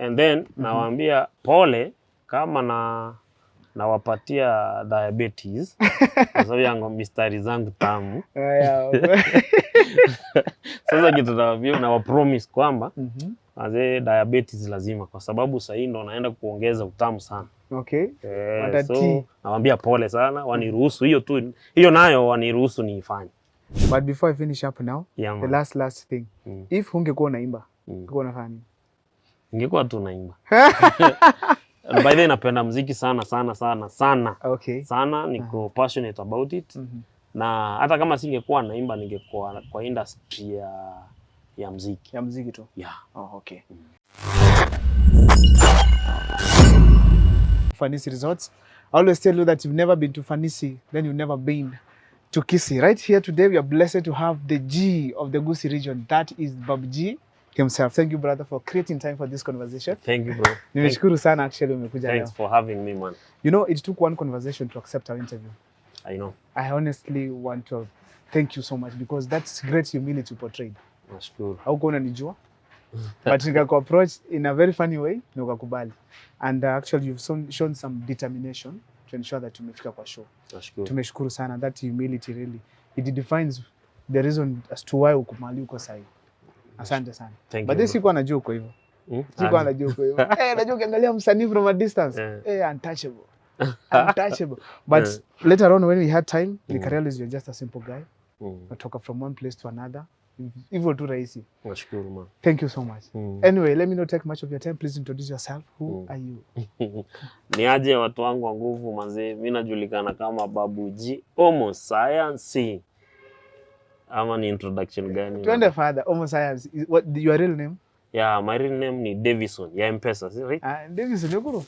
And then nawaambia pole kama nawapatia diabetes kwa sababu yangu mistari zangu tamu. Sasa kitu na promise kwamba diabetes lazima kwa sababu sasa ndo naenda kuongeza utamu sana. Okay. So nawaambia pole sana, waniruhusu hiyo tu. Hiyo nayo waniruhusu niifanye. But before I finish up now, the last thing. If ungekuwa unaimba, ungekuwa unafanya nini? Ningekuwa tu naimba. By the way, napenda muziki sana. Okay. Sana, niko passionate about it. Na hata kama singekuwa naimba ningekuwa kwa industry ya muziki. Ya muziki tu. Yeah. Oh, okay. Fanisi Resorts. I always tell you that you've never been to Fanisi, then you've never been to Kisii. Right here today, we are blessed to have the G of the Gusii region. That is Babu G himself. Thank you, brother, for creating time for this conversation. Thank you, bro. Nimeshukuru sana actually umekuja leo. Thanks for having me, man. You know, it took one conversation to accept our interview. I know. I honestly want to thank you so much because that's great humility portrayed. Nashukuru. Hauko unanijua? But nikaku approach in a very funny way, na ukakubali. And actually you've shown some determination to ensure that tumefika kwa show. Nashukuru. Tumeshukuru sana. That humility really, it defines the reason as to why uko mahali uko sahi. Asante sana. But this sikuwa najua uko hivyo. Sikuwa najua uko hivyo. Najua ukiangalia msanii from a distance. Untouchable. Untouchable. But later on when we had time, we realized you're just a simple guy. Natoka from one place to another. Hivyo tu rahisi. Nashukuru, man. Thank you so much. Anyway, let me not take much of your time. Please introduce yourself. Who are you? Ni aje watu wangu wa nguvu manze. Mimi najulikana kama Babu G Omosayansi. Ama ni introduction gani? Twende father, Omosayansi. What your real name? Yeah, my real name ni Davison. Ya M-Pesa, right? Davison yokuru.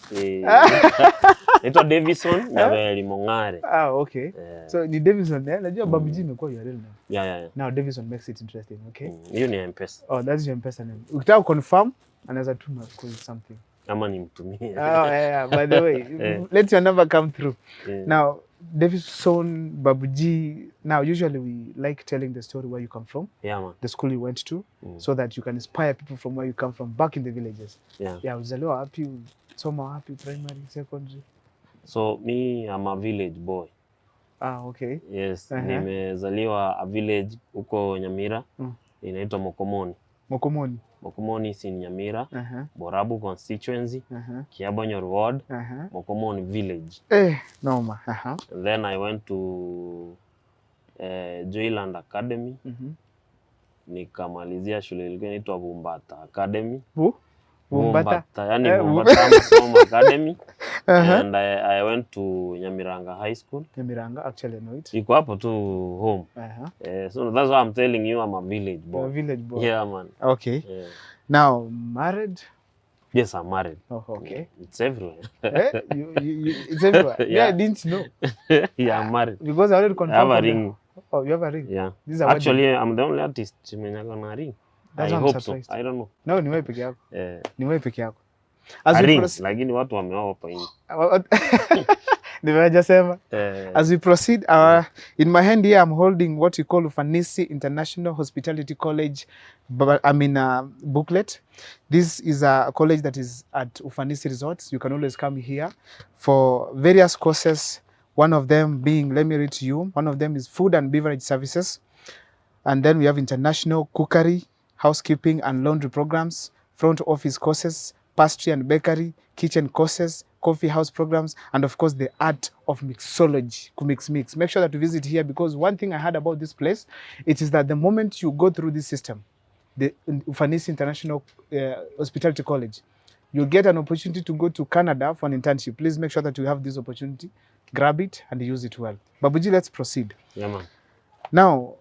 Naitwa Davison na Mongare. Okay. So ni Davison, najua Babu G imekuwa your real name. Yeah. Now Davison makes it interesting, okay? Hiyo ni M-Pesa. Oh, that's your M-Pesa name. Ukitaka confirm anaweza tuma something. Ama nimtumie. Yeah, by the way, let your number come through. Now, Davison, Babu G, now usually we like telling the story where you come from. Yeah, man. The school you went to, so that you can inspire people from where you come from back in the villages. Yeah, uzaliwa wapi, soma wapi, primary, secondary? So me, I'm a village boy. Okay. Yes, nimezaliwa a village huko Nyamira, inaitwa Mokomoni. Mokomoni si Nyamira, Borabu constituency, Kiabonyor ward, Mokomoni village. Noma. And then I went to Joyland Academy. Nikamalizia shule ilikuwa inaitwa Bumbata Academy. Bumbata, yani Bumbata Masomo Academy. And I went to Nyamiranga High School. Nyamiranga, actually I know it. Iko hapo tu home. So that's why I'm telling you I'm a village boy. You're a village boy. Yeah, man. Okay. Now, married? Yes, I'm married. Oh, okay. It's everywhere. It's everywhere? Yeah, I didn't know. Yeah, I'm married. Because I already confirmed. I have a ring. Oh, you have a ring? Yeah. Actually, I'm the only artist mwenye na ring. That's I hope so. I don't know. No, ni wewe peke yako. Ni wewe peke yako. Lakini watu wameoa hapa hivi. Nimejasema. As we proceed, in my hand here I'm holding what we call Fanisi International Hospitality College, booklet. This is a college that is at Ufanisi Resorts. You can always come here for various courses. One of them being, let me read to you, one of them is food and beverage services. And then we have international cookery, housekeeping and laundry programs, front office courses, pastry and bakery, kitchen courses, coffee house programs, and of course the art of mixology, mix. Make sure that you visit here, because one thing I heard about this place, it is that the moment you go through this system, the Ufanisi International Hospitality College, you'll get an opportunity to go to Canada for an internship. Please make sure that you have this opportunity, grab it and use it well. Babu G, let's proceed. Yeah, man. Now,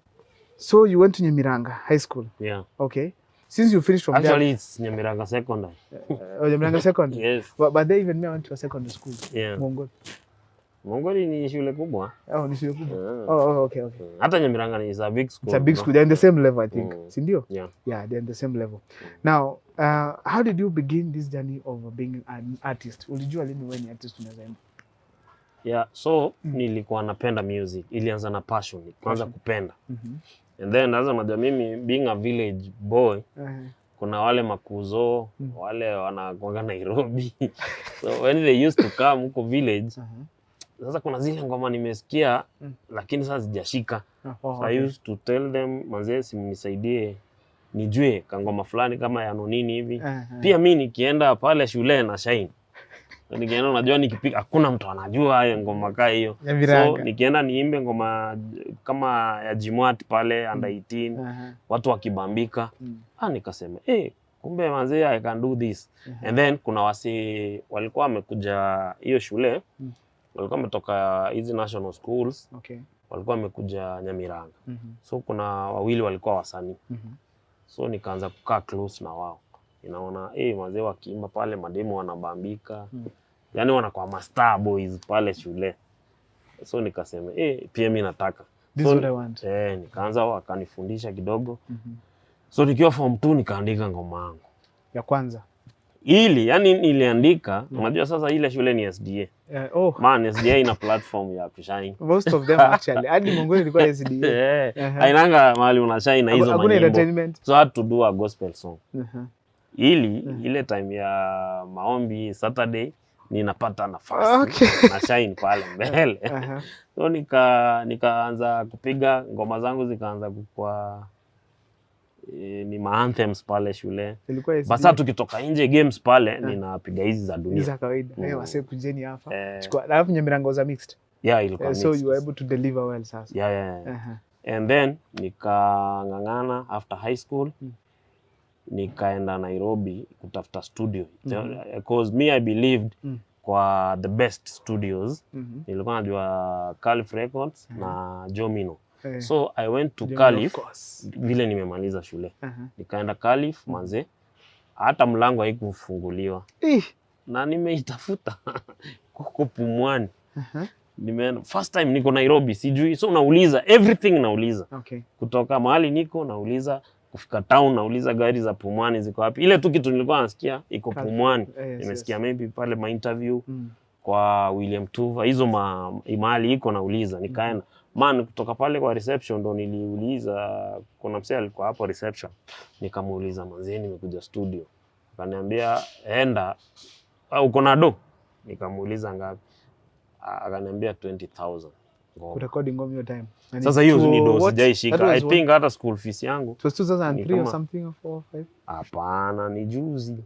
so you went to Nyamiranga High School. Yeah. Okay. Since you finished from Actually, it's Nyamiranga Secondary. Nyamiranga Secondary? Yes. But they even me went to a secondary school. Yeah. Mongoli ni shule kubwa. Oh, ni shule kubwa. Oh, okay. Hata Nyamiranga is a big school. It's a big school. They're in the same level, I think. Sindio? Yeah. Yeah, they're in the same level. Now, how did you begin this journey of being an artist? Ulijua lini wewe ni artist unaweza imba? Yeah, so nilikuwa napenda music. Ilianza na passion, kwanza kupenda. And then as a mimi being a village boy, kuna wale makuzo, wale wanakuanga Nairobi. So when they used to come huko village, sasa kuna zile ngoma nimesikia lakini sasa sijashika. So I used to tell them, manze simnisaidie nijue kangoma fulani kama ya nini hivi. Pia mimi nikienda pale shule na shine. Nikienda unajua nikipiga hakuna mtu anajua hayo ngoma kaa hiyo. So nikienda niimbe ngoma kama ya Jimwat pale under 18, watu wakibambika. Nikasema kumbe manze I can do this. And then kuna wasi walikuwa wamekuja hiyo shule. Walikuwa wametoka hizi national schools. Walikuwa wamekuja Nyamiranga. So kuna wawili walikuwa wasanii. So nikaanza kukaa close na wao. Inaona mazee wakiimba pale mademo wanabambika. Yaani wanakuwa master boys pale shule. So nikasema pia mimi nataka. This is what I want. Nikaanza wakanifundisha kidogo. So nikiwa form 2 nikaandika ngoma yangu ya kwanza. Yani niliandika, unajua sasa ile shule ni SDA. Man, SDA ina platform ya kushine. Most of them actually. Hadi Mongoli ilikuwa SDA. Hainanga mahali unashine na hizo manyimbo. So I had to do a gospel song. Ile time ya maombi Saturday ninapata nafasi na shine pale mbele. So nikaanza kupiga ngoma zangu zikaanza kukua ni anthems pale shule. Basa tukitoka nje games pale ninapiga hizi za dunia. Za kawaida. Wase kujeni hapa. Alafu Nyamiranga was mixed. Yeah, ilikuwa mixed. So you were able to deliver well sasa. Yeah. And then nikangangana after high school. Nikaenda Nairobi kutafuta studio. Because me I believed kwa the best studios. Nilikuwa najua Calif Records na Jomino. So I went to Calif vile nimemaliza shule. Nikaenda Calif manze. Hata mlango haikufunguliwa. Na nimeitafuta kuko Pumwani. Nimeenda first time niko Nairobi sijui. So nauliza everything nauliza. Kutoka mahali niko nauliza, kufika town nauliza gari za Pumwani ziko wapi. Ile tu kitu nilikuwa nasikia iko Pumwani. Nimesikia maybe pale ma interview kwa William Tuva. Hizo mahali iko nauliza. Nikaenda man kutoka pale kwa reception ndo niliuliza, kuna msee alikuwa hapo reception. Nikamuuliza manze nimekuja studio. Akaniambia enda uko na do? Nikamuuliza ngapi? Akaniambia 20,000. Kurekodi ngoma hiyo time. Sasa hiyo ni do sijaishika. I think hata school fees yangu. It was 2003 or something or 4 or 5. Hapana, ni juzi.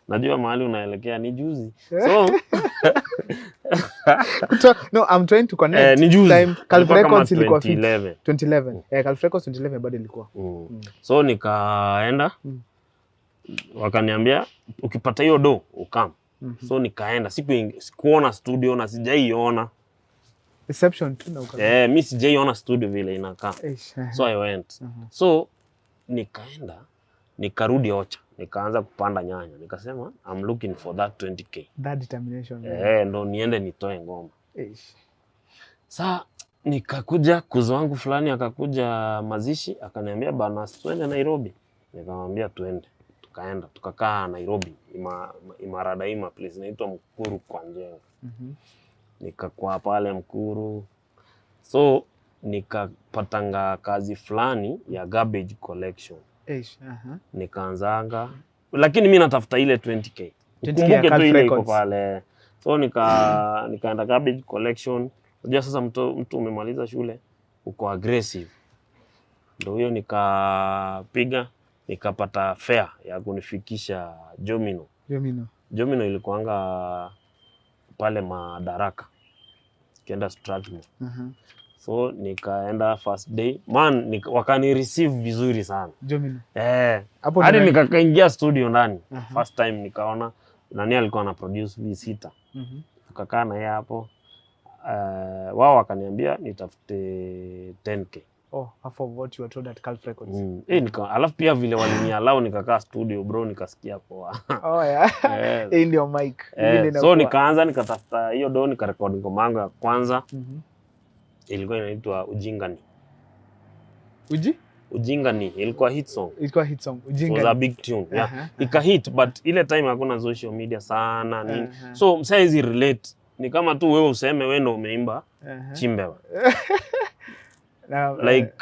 Najua mahali unaelekea ni juzi. So no, I'm trying to connect. Ni juzi. Time Calif Records ilikuwa 2011. Calif Records 2011 bado ilikuwa. So nikaenda. Wakaniambia ukipata hiyo do ukam. So nikaenda, sikuona studio na sijaiona. Reception tu na ukam. Mimi sijaiona studio vile inakaa. So I went. So nikaenda, nikarudi Ocha, nikaanza kupanda nyanya. Nikasema I'm looking for that 20k. That determination. Ndo niende nitoe ngoma. Sasa nikakuja kuzo wangu fulani akakuja mazishi akaniambia bana twende Nairobi. Nikamwambia twende. Tukaenda tukakaa Nairobi Imaradaima place inaitwa Mkuru kwa Njenga. Nikakuwa pale Mkuru. So nikapatanga kazi fulani ya garbage collection. Nikaanzanga lakini mimi natafuta ile 20k. Ukumbuke tu ile iko pale. So nikaenda garbage collection. Unajua sasa mtu umemaliza shule uko aggressive. Ndio hiyo nikapiga nikapata fare ya kunifikisha Jomino. Jomino ilikuanga pale Madaraka. Kienda Strathmore. So nikaenda first day. Man wakani receive vizuri sana. Jomino. Hadi nikaingia studio ndani. First time nikaona nani alikuwa ana produce V6. Tukakaa na yeye hapo. Wao wakaniambia nitafute 10k. Half of what you were told at Calif Records. Alafu pia vile waliniallow nikakaa studio bro nikasikia poa. In your mic. So nikaanza nikatafuta hiyo do nikarekodi ngoma yangu ya kwanza. Ilikuwa inaitwa Ujingani. Ujingani ilikuwa hit song. Ujingani. Was a big tune. Ika hit but ile time hakuna social media sana nini. So msaizi relate. Ni kama tu wewe useme wewe ndo umeimba Chimbewa. Like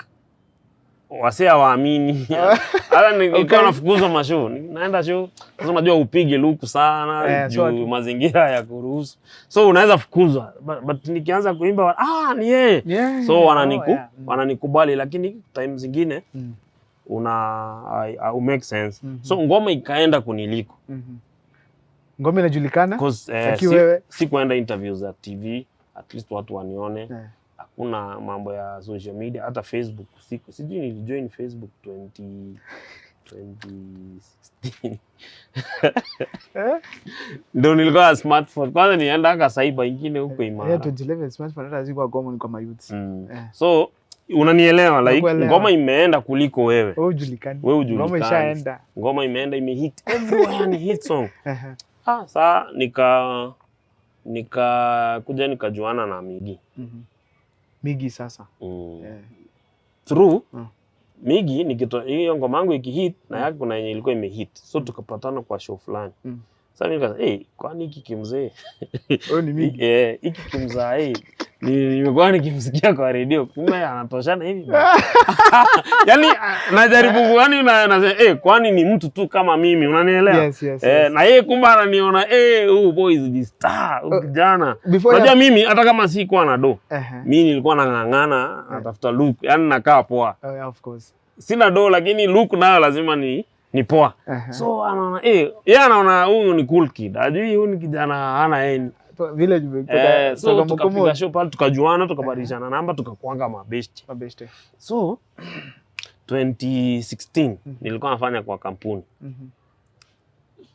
wasee hawaamini. Hata nikiwa nafukuzwa mashow, naenda show, sasa unajua upige luku sana, juu mazingira ya kuruhusu. So unaweza fukuzwa, but nikianza kuimba ni yeye. So wananikubali, lakini time zingine make sense. So ngoma ikaenda kuniliko. Ngoma inajulikana? Si kuenda interviews za TV, at least watu wanione. Hakuna mambo ya social media, hata Facebook. Sijui nilijoin Facebook 2016. Ndio nilikuwa na smartphone. Kwanza nienda aka cyber ingine huko Imara. 2011 smartphone hata ziko goma ni kama youth. So unanielewa, like ngoma imeenda kuliko wewe. Wewe hujulikani. Ngoma ishaenda. Ngoma imeenda, imehit everywhere, ni hit song. Sasa kuja nikajuana na Migi. Migi sasa. Through Migi nikitoa hiyo ngoma yangu ikihit na yake kuna yenye ilikuwa imehit. So tukapatana kwa show fulani. Sasa nikasema kwani hiki kimzee? Ni Migi. Hiki kimzee nimekuwa nikimsikia kwa radio, kumbe anatoshana hivi. Yaani najaribu nasema kwani ni mtu tu kama mimi, unanielewa? Yes. Na yeye kumbe ananiona huyu boy is the star, kijana. Unajua mimi hata kama sikuwa na do, mimi nilikuwa nang'ang'ana natafuta look, yani nakaa poa. Of course. Sina do lakini look nayo lazima ni poa. So anaona yeye anaona huyu ni cool kid. Ajui huyu ni kijana hana village so tukapiga show pale, tukajuana, tukabadilishana namba, tukakuanga mabeshte. So 2016 nilikuwa nafanya kwa kampuni.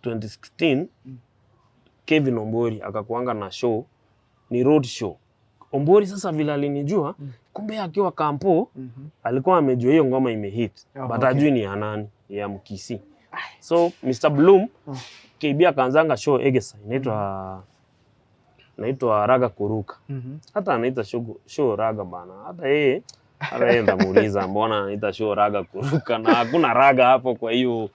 2016 Kevin Ombori akakuanga na show, ni road show. Ombori sasa vile alinijua, kumbe akiwa kampo alikuwa amejua hiyo ngoma imehit, but ajui ni ya nani, ya Mkisi. So Mr. Bloom KB akaanzanga show Egesa, inaitwa Raga Kuruka. Hata anaita show Raga bana. Hata yeye ndamuuliza mbona anaita show Raga Kuruka na hakuna raga hapo kwa hiyo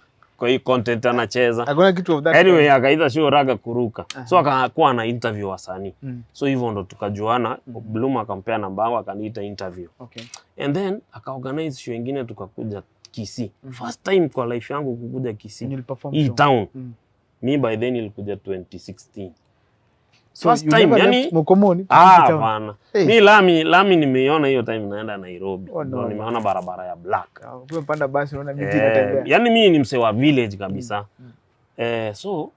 content anacheza. Hakuna kitu of that. Anyway, akaita show Raga Kuruka. So akakuwa na interview wasanii. So hivyo ndo tukajuana. Bloom akampea namba yangu akaniita interview. And then akaorganize show nyingine tukakuja Kisii. First time kwa life yangu kukuja Kisii. Hii town. Me by then ilikuja 2016. First time, yani Mkomoni. Bana. Mimi lami nimeiona hiyo time naenda Nairobi. Ndio nimeona barabara ya black. Umepanda basi unaona miti inatembea. Yani mimi ni msee wa village kabisa. So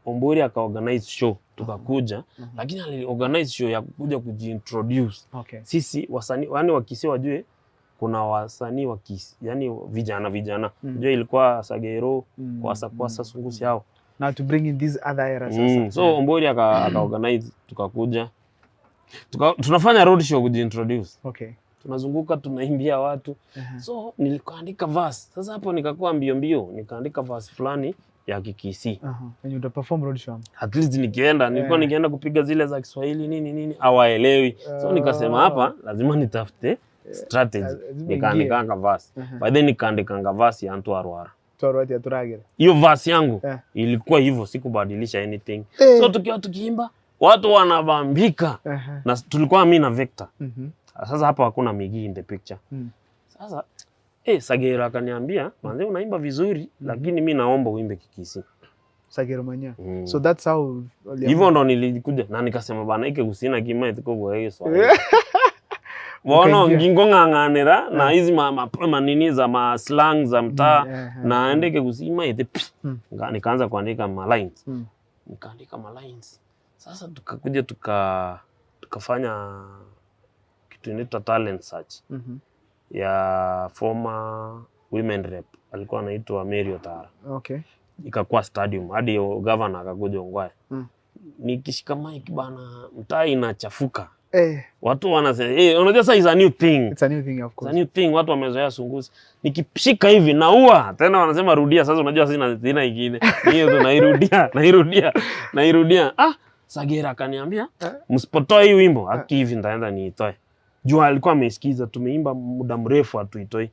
Ombori akaorganize show tukakuja, lakini aliorganize show ya kuja kujiintroduce. Sisi wasanii yani wa Kisii wajue kuna wasanii wa Kisii, yani vijana. Unajua ilikuwa Sagero, kwa Sungusi yao. Now to bring in these other eras. So Ombori akaorganize tukakuja. Tunafanya road show kujiintroduce. Tunazunguka tunaimbia watu. So nilikaandika verse. Sasa hapo nikakuwa mbio nikaandika verse fulani ya Kikisi. And you perform road show. At least nikienda kupiga zile za Kiswahili nini hawaelewi. So nikasema hapa lazima nitafute strategy. Nikaandika verse. By then nikaandika verse ya Antu Arwara. Hiyo verse yangu ilikuwa hivyo, sikubadilisha anything. So tukiimba watu wanabambika. Na tulikuwa mimi na Vector. Sasa hapa hakuna Migi in the picture. Sasa Sagero akaniambia, "Manze unaimba vizuri, lakini mimi naomba uimbe Kikisi." Sagero mwenyewe. So that's how hivyo ndo nilikuja na nikasema bana ike kusina kima itiko kwa hiyo swali. Wono ngingo ng'ang'anira na hizi manini za slang za mtaa na endeke kusima ite nikaanza kuandika lines. Nikaandika lines. Sasa tukakuja tukafanya kitu inaitwa talent search. Ya former women rep alikuwa anaitwa Mary Otara. Ikakuwa stadium hadi governor akakuja Ongwae. Nikishika mic bana mtaa inachafuka. Watu wanasema unajua sasa is a new thing. It's a new thing, of course. It's a new thing, watu wamezoea Sungusi. Nikishika hivi naua, tena wanasema rudia. Sasa unajua sina nyingine. Hiyo ndo nairudia. Sagera akaniambia, "Msipotoa hii wimbo, haki hivi nitaenda niitoe." Jua alikuwa amesikiza tumeimba muda mrefu atuitoi.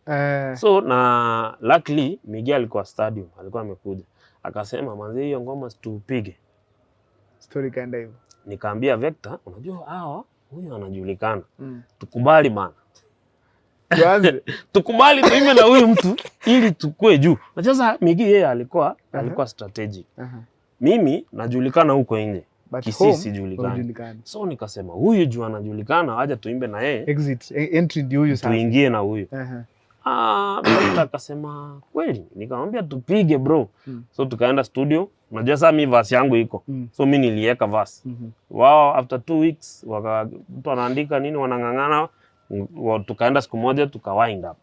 So na luckily Miguel alikuwa stadium, alikuwa amekuja. Akasema, "Manze hiyo ngoma tupige." Story kaenda hivyo. Nikaambia Vector, "Unajua huyu anajulikana. Tukubali bana." Tuanze. Tukubali tuimbe na huyu mtu ili tukue juu. Unajua Migi yeye alikuwa strategic. Mimi najulikana huko nje. Kisii sijulikani. So nikasema huyu juu anajulikana, aje tuimbe na yeye. Exit entry ndio huyu sasa. Tuingie na huyu. Mimi akasema kweli, nikamwambia tupige bro. So tukaenda studio. Unajua sasa mimi verse yangu iko. So mimi niliweka verse. Wao after 2 weeks mtu anaandika nini, wanangangana, tukaenda siku moja tukawind up.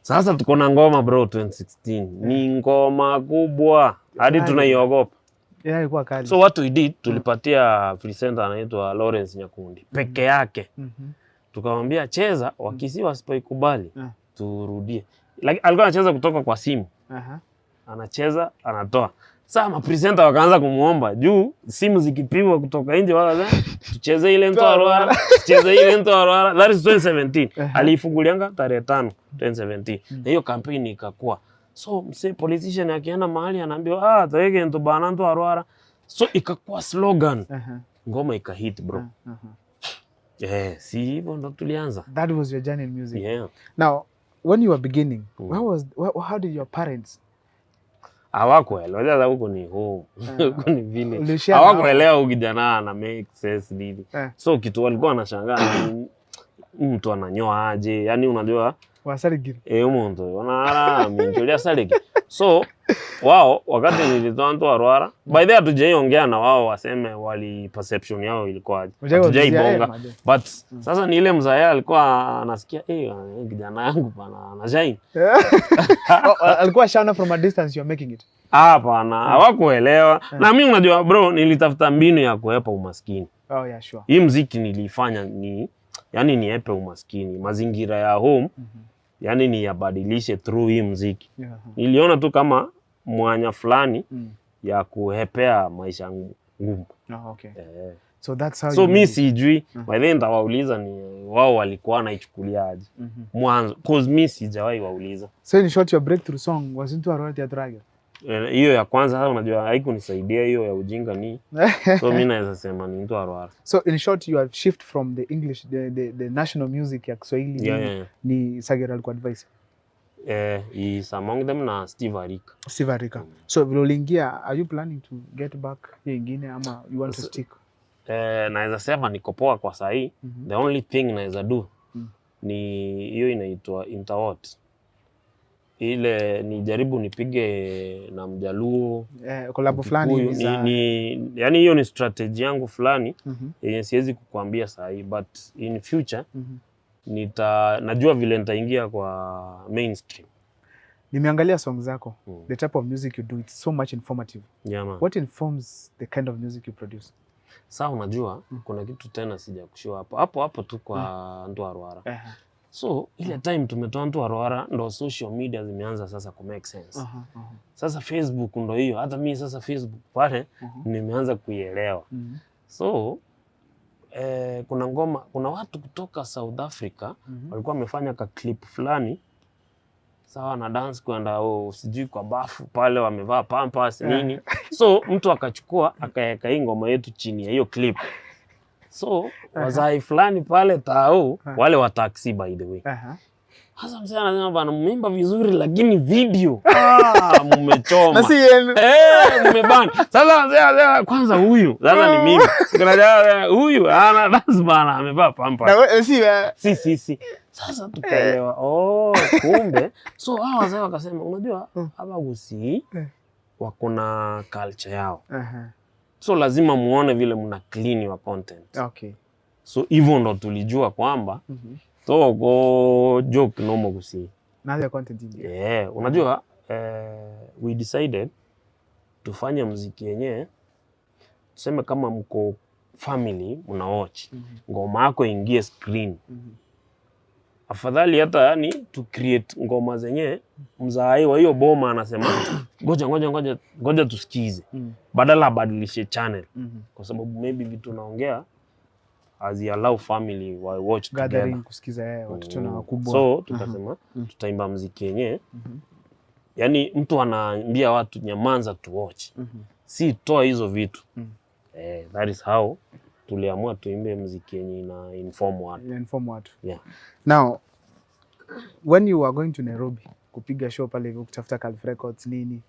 Sasa tuko na ngoma bro 2016. Ni ngoma kubwa hadi tunaiogopa. Yeah, ilikuwa kali. So what we did, tulipatia presenter anaitwa Lawrence Nyakundi peke yake. Tukamwambia cheza, wakisi wasipoikubali turudie. Like, alikuwa anacheza kutoka kwa simu. Anacheza, anatoa. Sasa mapresenter wakaanza kumuomba juu simu zikipigwa kutoka nje, wala tucheze ile Nto Arwara, tucheze ile Nto Arwara. That is 2017. Alifungulianga tarehe 5 2017. Na hiyo campaign ikakua. So mse politician akienda mahali anaambiwa taweke Nto bana Nto Arwara. So ikakua slogan. Ngoma ikahit bro. Si hivyo ndo tulianza. That was your journey in music. Yeah. Now, when you were beginning, how did your parents? Hawakuelewa. Sasa huko ni home. Huko ni vile. Hawakuelewa ukijana na make sense nini. So kitu walikuwa wanashangaa ni mtu ananyoa aje. Yaani unajua wasarigiri. Mtu wanara minjolia sarigi. So wao wakati nilitoa Nto Arwara, by the way hatujaongea na wao waseme wali perception yao ilikuwa aje. Hatujaibonga. But sasa ni ile mzaya alikuwa anasikia kijana yangu bana anashine. Alikuwa shaona from a distance you're making it. Hapana, hawakuelewa. Na mimi unajua bro, nilitafuta mbinu ya kuepa umaskini. Oh yeah, sure. Hii muziki nilifanya yani niepe umaskini. Mazingira ya home yani ni yabadilishe through hii muziki. Niliona tu kama mwanya fulani ya kuhepea maisha ngumu. Okay. So that's how. So mimi sijui, by the end wauliza ni wao walikuwa naichukulia aje. Mwanzo cause mimi sijawahi wauliza. So in short, your breakthrough song was Nto Arwara ya Dragon. Hiyo ya kwanza sasa unajua haikunisaidia, hiyo ya ujinga ni. So mimi naweza sema ni Nto Arwara. So in short, you have shift from the English the national music ya Kiswahili ni Sagera alikuwa advice. Is among them na Steve Arika. So vile uliingia, are you planning to get back hiyo ingine ama you want to stick? Naweza sema niko poa kwa sahi. The only thing naweza do ni hiyo inaitwa interwhat. Ile ni jaribu nipige na Mjaluo collab fulani yani hiyo ni strategy yangu fulani yenye siwezi kukuambia sahi, but in future najua vile nitaingia kwa mainstream. Nimeangalia songs zako. The type of music you do, it's so much informative. Yeah, man. What informs the kind of music you produce? Sasa unajua kuna kitu tena sija kushua hapo tu kwa Nto Arwara. So ile time tumetoa Nto Arwara ndo social media zimeanza sasa ku make sense. Sasa Facebook ndo hiyo, hata mimi sasa Facebook pale nimeanza kuielewa. So kuna watu kutoka South Africa walikuwa wamefanya ka clip fulani sawa na dance kwenda sijui kwa bafu pale wamevaa pampers nini. So mtu akachukua akaweka hii ngoma yetu chini ya hiyo clip. So wazai fulani pale tao wale wa taxi by the way. Sasa msee anasema bana mmeimba vizuri lakini video mmechoma. Mmebana. Sasa msee kwanza huyu sasa ni mimi. Kuna huyu ana dance bana amevaa pampers. Si. Sasa tukaelewa kumbe. So hao wazee wakasema unajua hapa Gusii wako na culture yao. So lazima muone vile mna clean your content. Okay. So hivyo ndo tulijua kwamba go joke no more Gusii. Na the content ingi. Unajua we decided tufanye muziki yenyewe tuseme kama mko family mna watch ngoma yako ingie screen. Afadhali hata yani to create ngoma zenyewe mzai wa hiyo boma anasema ngoja tusikize badala badilishe channel kwa sababu maybe vitu naongea as allow family wa watch gathering kusikiza watoto na wakubwa. So tukasema tutaimba muziki yenyewe yani mtu anaambia watu nyamanza to watch si toa hizo vitu. That is how tuliamua tuimbe muziki yenye ina inform watu. Yeah. Now when you were going to Nairobi kupiga show pale hivyo kutafuta Calif Records nini,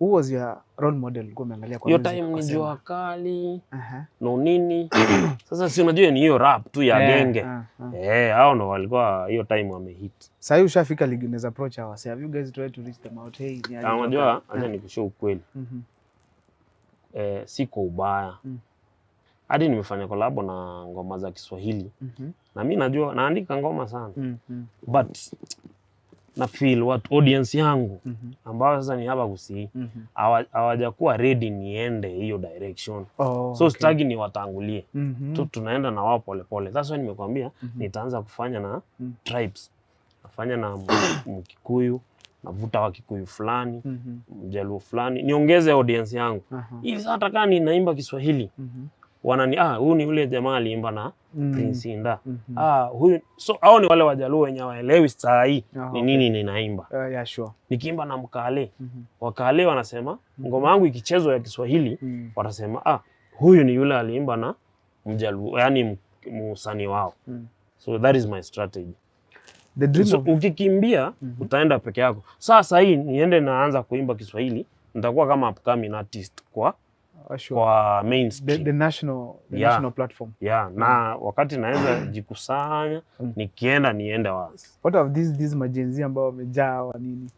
who was your role model ulikuwa umeangalia kwa hiyo music? Time ni Jua Kali. Aha. No nini. Sasa si unajua ni hiyo rap tu ya genge. Hao ndo walikuwa hiyo time wamehit. Sasa ushafika league unaweza approach hawa. Say have you guys tried to reach them out? Hey, ni aje? Unajua acha nikushow ukweli. Siko ubaya. Hadi nimefanya collab na ngoma za Kiswahili. Na mimi najua naandika ngoma sana. But na feel what audience yangu ambao sasa ni hapa Gusii hawajakuwa ready niende hiyo direction. So sitaki ni watangulie. Tunaenda na wao pole pole. That's why nimekwambia nitaanza kufanya na tribes. Nafanya na Mkikuyu, navuta wa Kikuyu fulani, Mjaluo fulani, niongeze audience yangu. Hivi hata kama ninaimba Kiswahili, wanani huyu ni yule jamaa aliimba na Prince Inda. Huyu so hao ni wale Wajaluo wenye waelewi saa hii ni nini ninaimba. Yeah, sure. Nikiimba na Mkale, Wakale wanasema ngoma yangu ikichezwa ya Kiswahili, watasema huyu ni yule aliimba na Mjaluo, yani msanii wao. So that is my strategy. The dream so, ukikimbia utaenda peke yako. Sasa hii niende naanza kuimba Kiswahili, nitakuwa kama upcoming artist kwa mainstream. The national platform. Na wakati naweza jikusanya, niende wazi. What of these majenzi ambao wamejaa wa nini?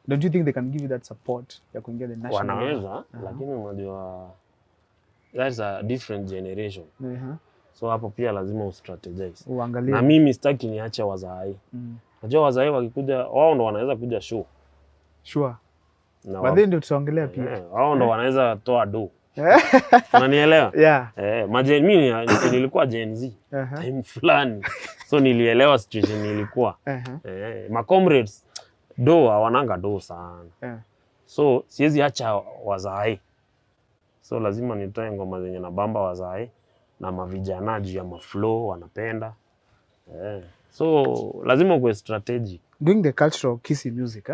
Don't you think they can give you that support ya kuingia the national? Wanaweza, lakini unajua that's a different generation. So hapo pia lazima ustrategize. Uangalie. Na mimi sitaki niache wazaai. Unajua wazaai wakikuja, wao ndo wanaweza kuja show. Sure. Baadaye ndio tutaongelea pia. Wao ndo wanaweza toa do. Unanielewa? Mimi nilikuwa Gen Z time fulani. So nilielewa situation nilikuwa. My comrades do hawananga do sana. So siwezi acha wazaai. So lazima nitoe ngoma zenye na bamba wazaai na mavijana juu ya maflow wanapenda. So lazima kuwe strategy. Doing the cultural Kisii music,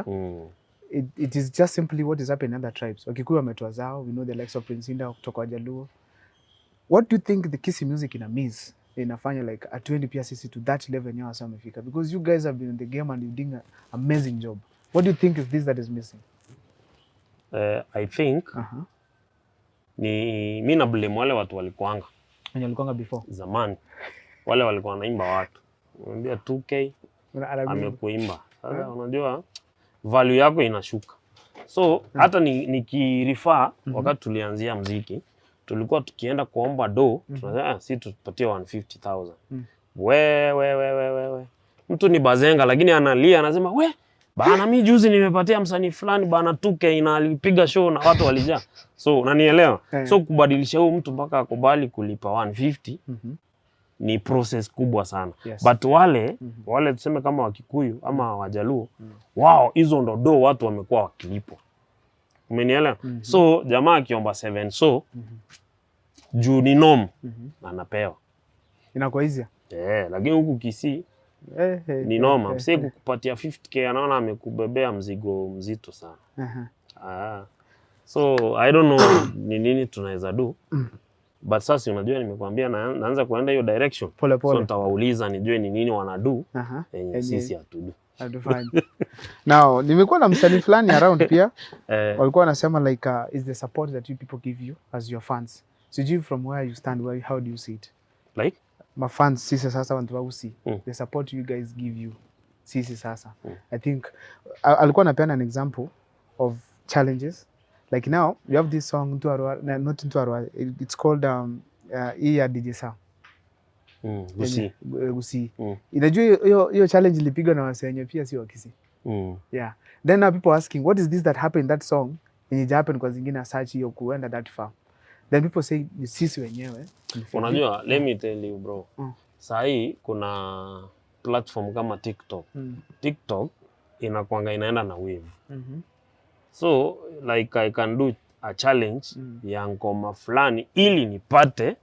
it is just simply what is happening in other tribes. Wakikuyu wametoa zao, we know the likes of Prince Inda kutoka Wajaluo. What do you think the Kisii music ina miss? Inafanya like atuendi pia sisi to that level yao sasa wamefika? Because you guys have been in the game and you're doing an amazing job. What do you think is this that is missing? I think ni mimi na blame wale watu walikuanga. Wenye walikuanga before. Zamani. Wale walikuwa wanaimba watu. Unamwambia 2K amekuimba. Sasa unajua value yako inashuka. So hata nikirifa wakati tulianzia muziki, tulikuwa tukienda kuomba do, tunasema si tupatie 150,000. We. Mtu ni bazenga lakini analia anasema bana mimi juzi nimepatia msanii fulani bana 2K inalipiga show na watu walijaa. So unanielewa? So kubadilisha huyu mtu mpaka akubali kulipa 150 ni process kubwa sana. But wale tuseme kama Wakikuyu ama Wajaluo, wao hizo ndo do watu wamekuwa wakilipo. Umenielewa? So jamaa akiomba 7 so juu ni norm anapewa. Inakuwa easier. Lakini huku Kisii ni norma. Msee kukupatia 50K anaona amekubebea mzigo mzito sana. So I don't know ni nini tunaweza do. But sasa unajua nimekuambia naanza kuenda hiyo direction. Pole pole. So nitawauliza nijue ni nini wanadu sisi hatudu. Now, nimekuwa na msanii fulani around pia. Walikuwa wanasema like is the support that you people give you as your fans. So from where you stand, how do you see it? Like? My fans sisi sasa want to see the support you guys give you sisi sasa. I think alikuwa anapeana an example of challenges. Like now, you have this song, it's called Iya DJ Sa. Gusii. Inajua hiyo challenge ilipigwa na wasenye pia si wa Kisii. Then now people asking, what is this that happened in that song? It happened kwa zingine search hiyo kuenda that far. Then people say, ni sisi wenyewe. Unajua, let me tell you bro. Sahi kuna platform kama TikTok. TikTok inakuanga inaenda na wave. So like I can do a challenge ya ngoma fulani ili nipate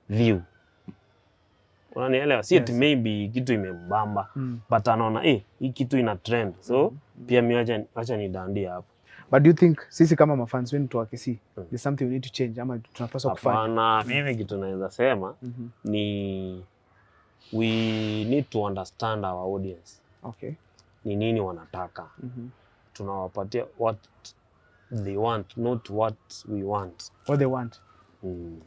view. Unanielewa? Si ati maybe kitu imembamba but anaona hii kitu ina trend. So pia mimi acha nidandia hapo. But do you think sisi kama mafans wetu wa Kisii there's something we need to change ama tunapaswa kufanya? Hapana, mimi kitu naweza sema ni we need to understand our audience. Okay. Ni nini wanataka. Tunawapatia what they want, not what we want. What they want.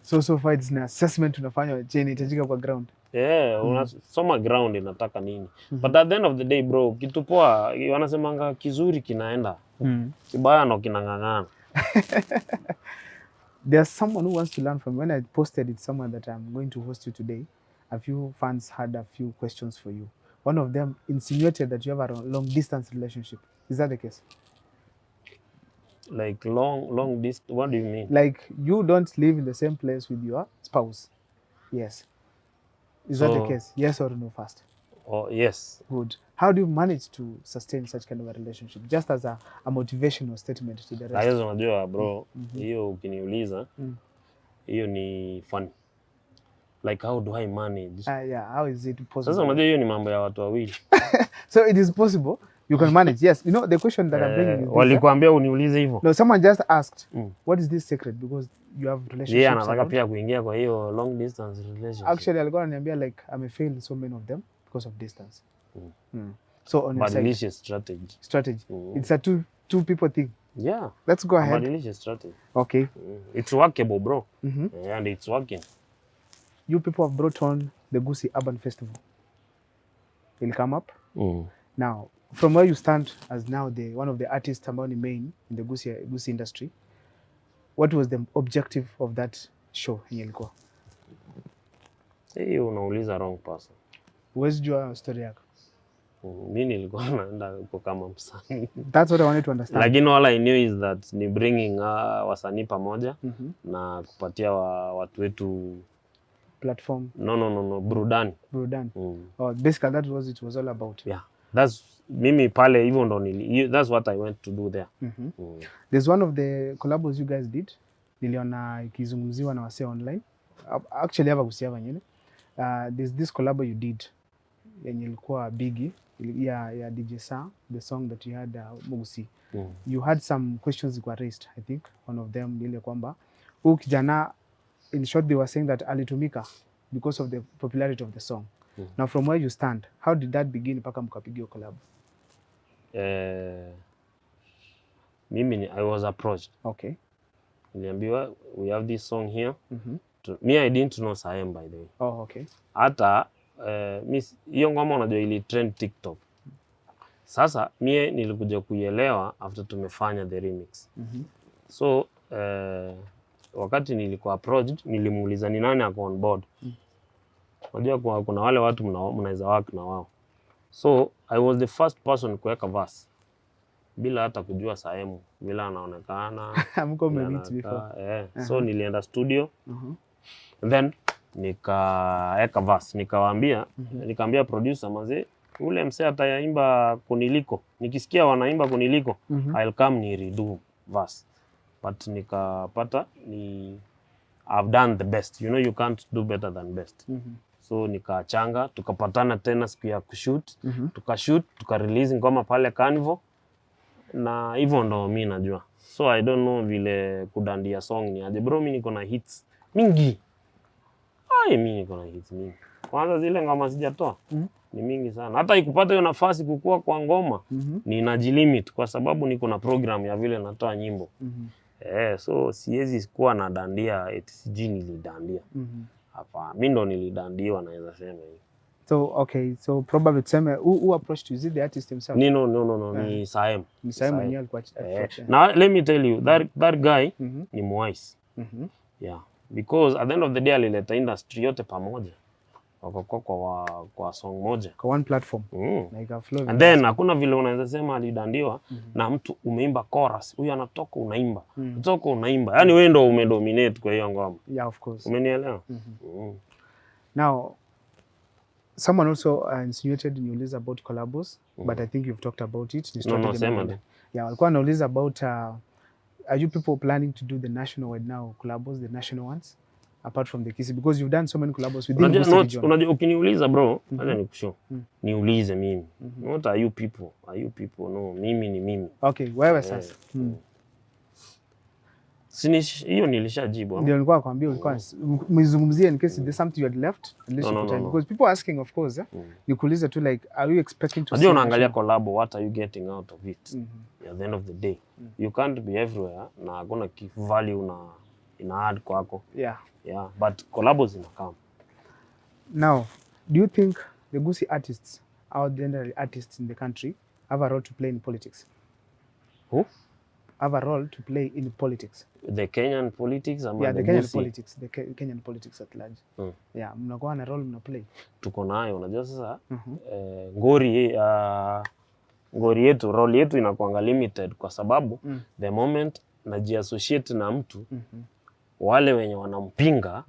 So far it's an assessment tunafanya je inahitajika kwa ground. Yeah, unasoma ground inataka nini. But at the end of the day bro, kitu poa wanasemanga kizuri kinaenda. Kibaya ndo kinang'ang'ana. There's someone who wants to learn from. When I posted it somewhere that I'm going to host you today, a few fans had a few questions for you. One of them insinuated that you have a long distance relationship. Is that the case? Like long distance, what do you mean? Like you don't live in the same place with your spouse. Yes. Is that the case? Yes or no first? Oh, yes. Good. How do you manage to sustain such kind of a relationship? Just as a motivational statement to the rest. Hiyo unajua bro, hiyo ukiniuliza, hiyo ni fun. Like how do I manage? Yeah, how is it possible? Sasa unajua hiyo ni mambo ya watu wawili. So it is possible. You can manage. Yes. You know the question that I'm bringing is walikuambia uniulize hivyo. No, someone just asked, what is this secret? Because you have relationships. Yeah, anataka pia kuingia kwa hiyo long distance relationship. Actually, alikuwa ananiambia like failed so many of them because of distance. So on your side, malicious strategy. It's a two people thing. Yeah. Let's go ahead. Malicious strategy. Okay. It's workable, bro. And it's working. You people have brought on the Gusii Urban Festival. It'll come up. Now, from where you stand as now one of the artists ambao ni main in the Gusii industry, what was the objective of that show yenye ilikuwa? Hiyo unauliza wrong person. Huwezi jua story yako. Mimi nilikuwa naenda huko kama msanii. That's what I wanted to understand. Lakini all I knew is that ni bringing wasanii pamoja na kupatia watu wetu platform. No, burudani. Oh, basically that was it was all about. Yeah. That's mimi pale hivyo ndo that's what I went to do there. There's one of the collabs you guys did. Niliona ikizungumziwa na wasee online. Actually hapa kusiava nyingine. There's this collab you did yenye ilikuwa bigi ya DJ Sa, the song that you had Gusii. You had some questions that were raised. I think one of them ile kwamba huyu kijana, in short they were saying that alitumika because of the popularity of the song. Now from where you stand, how did that begin mpaka mkapigia collab? Mimi I was approached. Okay. Niliambiwa we have this song here. Me I didn't know Saem by the way. Oh, okay. Hata hiyo ngoma unajua ili trend TikTok. Sasa mie nilikuja kuielewa after tumefanya the remix. So wakati nilikuwa approached nilimuuliza ni nani ako on board. Unajua kuna wale watu mnaweza work na wao. So I was the first person kuweka verse bila hata kujua Saemu, bila anaonekana. Mko meet before. So nilienda studio. And then nikaeka verse, nikaambia producer manze ule msee ataimba kuniliko. Nikisikia wanaimba kuniliko, I'll come ni redo verse. But nikapata I've done the best. You know you can't do better than best. So nikachanga, tukapatana tena siku ya kushoot, tukashoot, tukarelease ngoma pale Carnival. Na hivyo ndo mimi najua. So I don't know vile kudandia song ni aje. Bro mimi niko na hits mingi. Mimi niko na hits mingi. Kwanza zile ngoma sijatoa ni mingi sana. Hata ikupata hiyo nafasi kukua kwa ngoma ninajilimit kwa sababu niko na program ya vile natoa nyimbo. So siwezi kuwa na dandia sijui nilidandia. Hapa mimi ndo nilidandiwa naweza sema hivi. So okay, so probably tuseme who approached you? Is it the artist himself? No, ni Saem. Ni Saem mwenyewe alikuwa approach. Now let me tell you that guy ni mwise. Yeah, because at the end of the day alileta industry yote pamoja. Kwa song moja. Kwa one platform. Like a flow. And then hakuna vile unaweza sema alidandiwa na mtu umeimba chorus. Huyu anatoka unaimba. Kutoka unaimba. Yaani wewe ndo umedominate kwa hiyo ngoma. Yeah, of course. Umenielewa? Now someone also insinuated niuliza about collabos, but I think you've talked about it. No, sema. Yeah, walikuwa nauliza about are you people planning to do the national wide now collabos, the national ones, apart from the Kisii? Because you've done so many collabos within the region. Unajua ukiniuliza bro, acha nikushow. Niulize mimi. What are you people? Are you people? No, mimi ni mimi. Okay, wewe sasa. hiyo nilishajibu. Ndio nilikuwa nakwambia ulikuwa mzungumzie in case there's something you had left at least No. because people are asking of course nikuulize tu like are you expecting to see unaangalia collab, what are you getting out of it at the end of the day. You can't be everywhere na gonna give value na ina add kwako. Yeah, but collabs inakam. Now, do you think the Gusii artists or general artists in the country have a role to play in politics? Who? Have a role to play in politics? The Kenyan politics? Yeah, the Kenyan politics. The Kenyan politics at large. Yeah, mnakuwa na role mna play. Tuko nayo, unajua sasa ngori yetu, role yetu inakuanga limited kwa sababu the moment najiassociate na mtu wale wenye wanampinga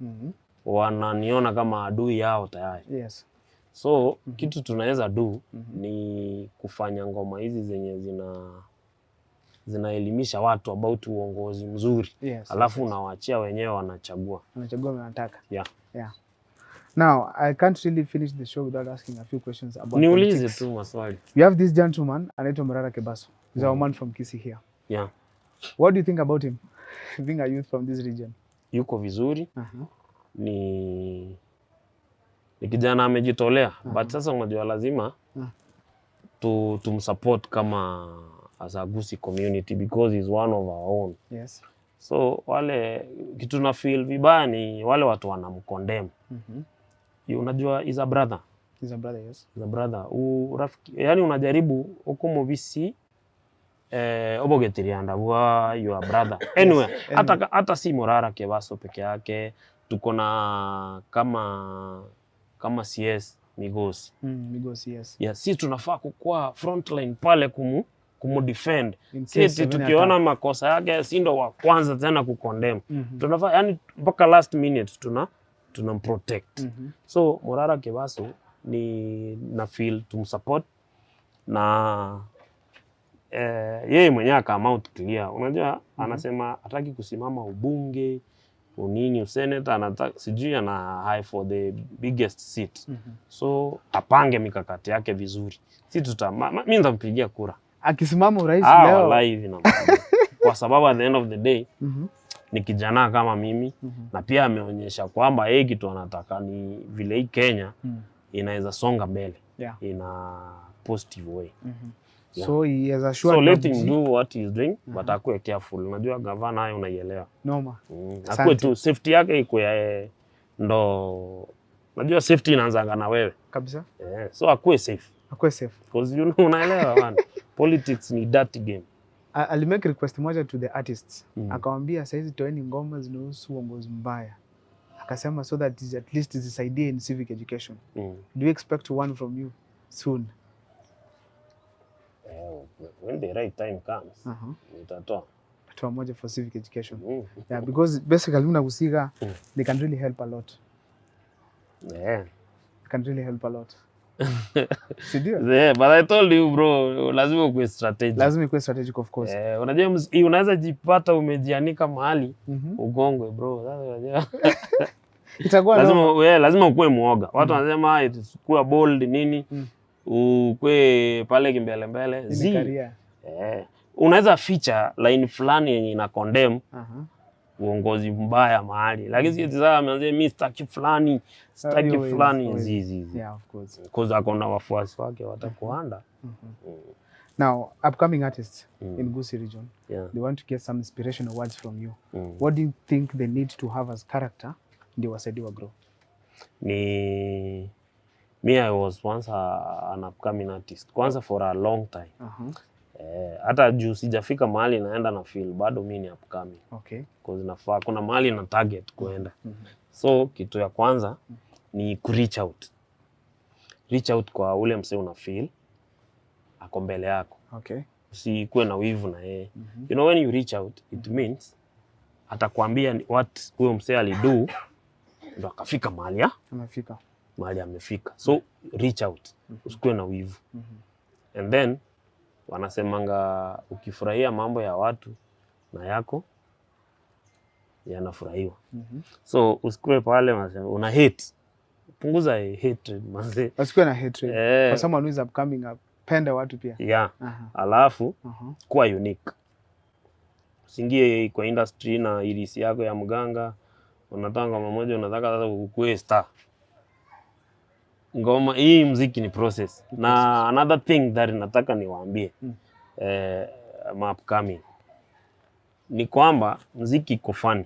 wananiona kama adui yao tayari. Yes. So kitu tunaweza do ni kufanya ngoma hizi zenye zinaelimisha watu about uongozi mzuri. Alafu unawaachia wenyewe wanachagua. Wanachagua wanataka. Yeah. Now, I can't really finish the show without asking a few questions about niulize tu maswali. We have this gentleman anaitwa Murara Kebaso. He's a man from Kisii here. Yeah. What do you think about him? Being a youth from this region. Yuko vizuri. Ni kijana amejitolea, but sasa unajua lazima tumsupport kama as a Gusii community because he's one of our own. Yes. So wale kitu na feel vibaya ni wale watu wanamkondem. Unajua is a brother. He's a brother, yes. He's a brother. Urafiki, yani unajaribu huko mubisi obogetirianda wa your brother. Anyway, hata si Murara Kebaso peke yake, tuko na kama CS Migosi. Migosi, yes. Yeah, si tunafaa kukua frontline pale kumudefend. Sisi tukiona makosa yake si ndo wa kwanza tena kukondem. Tunafaa yani mpaka last minute tunamprotect. So Murara Kebaso ni na feel tumsupport na yeye mwenyewe kama out clear. Unajua anasema hataki kusimama ubunge, unini useneta, anataka sijui ana high for the biggest seat. So apange mikakati yake vizuri. Si mimi nitampigia kura. Akisimama urais leo. Wallahi hivi na kwa sababu at the end of the day ni kijana kama mimi na pia ameonyesha kwamba yeye kitu anataka ni vile hii Kenya inaweza songa mbele in a positive way. So he has assured. So let him do what he is doing, but akuwe careful. Unajua gavana hayo unaielewa. Noma. Akuwe tu safety yake iko ndo unajua safety inaanza na wewe. Kabisa. So akuwe safe. Akuwe safe. Because you know unaelewa bwana. Politics ni dirty game. I'll make request moja to the artists. Akamwambia saizi toeni ngoma zinahusu uongozi mbaya. Akasema so that at least zisaidie in civic education. Do you expect one from you soon? When the right time comes, nitatoa moja for civic education. Yeah, because basically una Gusii, they can really help a lot. Yeah. They can really help a lot. Yeah, but I told you bro, lazima ukuwe strategic. Lazima ukuwe strategic of course. Unajua unaweza jipata umejianika mahali ugongwe bro. Sasa unajua itakuwa lazima ukuwe muoga. Watu wanasema itakuwa bold nini? Ukwe pale kimbele unaweza feature line fulani yenye ina condemn uongozi mbaya mahali, lakini si sasa ameanza mimi sitaki fulani zizi. Yeah, of course. Because akona wafuasi wake watakuanda. Now, upcoming artists in Gusii region, they want to get some inspirational words from you. What do you think they need to have as character ndio wasaidiwe grow? Me, I was once an upcoming artist. Kwanza for a long time. Hata juu sijafika mahali naenda na feel bado mimi ni upcoming. Okay. Because nafaa kuna mahali na target kuenda. So kitu ya kwanza ni ku reach out. Reach out kwa ule msee una feel ako mbele yako. Okay. Usikuwe na wivu na yeye. You know when you reach out it means atakwambia what huyo msee alido ndo akafika mahali mahali amefika. So reach out. Usikuwe na wivu. And then wanasemanga ukifurahia mambo ya watu na yako yanafurahiwa. So usikue pale una hate. Punguza hatred manze. Usikuwe na hatred. For someone who is upcoming, penda watu pia. Yeah. Alafu kuwa unique. usingie kwa industry na irisi yako ya mganga, unataka ngoma moja unataka sasa ukue star. Ngoma hii muziki ni process. Na another thing that nataka niwaambie upcoming ni kwamba muziki iko fun.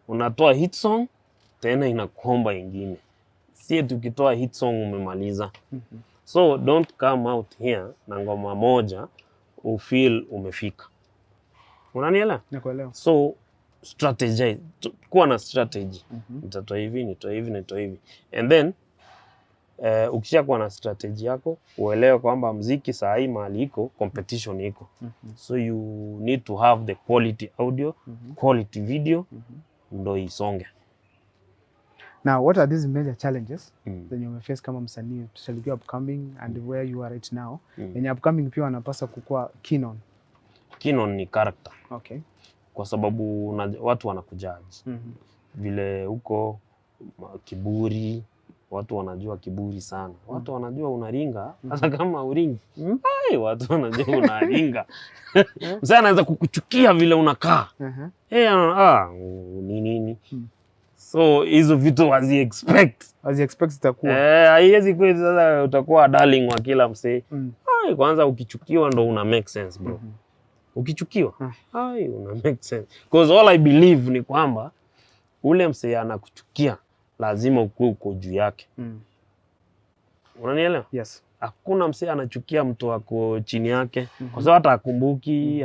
Unatoa hit song tena inakuomba ingine. Si tukitoa hit song umemaliza. So don't come out here na ngoma moja ufeel umefika. Unanielewa? Nakuelewa. So strategize, kuwa na strategy. Nitatoa hivi, nitoa hivi, nitoa hivi. And then ukisha kuwa na strategy yako, uelewe kwamba muziki saa hii mahali iko, competition iko. So you need to have the quality audio, quality video, ndo isonge. Now, what are these major challenges that you may face kama msanii, especially upcoming and where you are right now? Yenye upcoming pia wanapaswa kukua keen on. Keen on ni character. Okay. Kwa sababu watu wanakujaji. Vile huko kiburi, watu wanajua kiburi sana. Watu wanajua unaringa, hata kama uringi. Watu wanajua unaringa. Msanii anaweza kukuchukia vile unakaa. Ni nini? So hizo vitu wazi expect zitakuwa. Haiwezi kwa sasa utakuwa darling wa kila msee. Kwanza ukichukiwa ndo una make sense bro. Ukichukiwa, una make sense. Because all I believe ni kwamba ule msee anakuchukia lazima ukue uko juu yake. Unanielewa? Yes. Hakuna msee anachukia mtu wako chini yake kwa sababu hata akumbuki